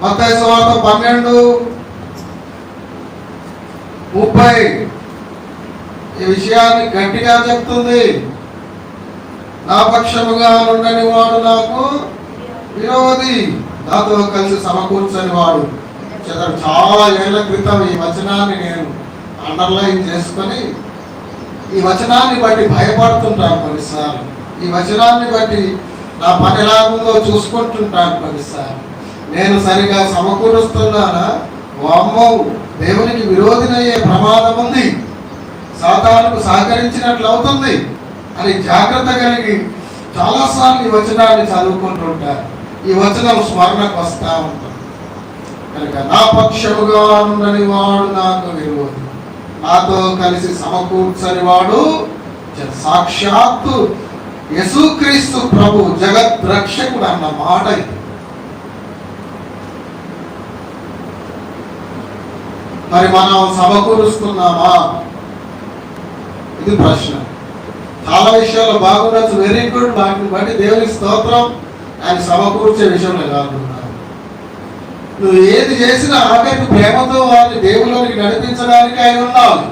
మత్తయి సువార్త 12:30 ఈ విషయాన్ని గట్టిగా చెప్తుంది. నా పక్షముగా ఉండని వాడు నాకు విరోధి, నాతో కలిసి సమకూర్చని వాడు. చాలా ఏళ్ల క్రితం ఈ వచనాన్ని నేను అండర్లైన్ చేసుకొని ఈ వచనాన్ని బట్టి భయపడుతుంటాను కొన్నిసార్లు. ఈ వచనాన్ని బట్టి నా పని ఎలాగుందో చూసుకుంటుంటాను కొన్నిసార్లు. నేను సరిగా సమకూరుస్తున్నానా, వామ్మో దేవునికి విరోధినయ్యే ప్రమాదం ఉంది, సాతానుకు సహకరించినట్లు అవుతుంది అని జాగ్రత్త కలిగి చాలాసార్లు ఈ వచనాన్ని చదువుకుంటుంటారు. ఈ వచనం స్మరణకు వస్తూ ఉంటుంది. కనుక నా పక్షముగా ఉండని వాడు నాకు విరోధి, నాతో కలిసి సమకూర్చని వాడు సాక్షాత్తు యేసుక్రీస్తు ప్రభు జగత్ రక్షకుడు అన్న మాట ఇది. మరి మనం సమకూరుస్తున్నామా? ఇది ప్రశ్న. చాలా విషయాల్లో బాగుండొచ్చు, వెరీ గుడ్, వాటిని బట్టి దేవునికి స్తోత్రం. ఆయన సమకూర్చే విషయంలో కాకుండా నువ్వు ఏది చేసినా ఆఖరికి ప్రేమతో వారిని దేవుళ్ళకి నడిపించడానికి ఆయన ఉండాలి.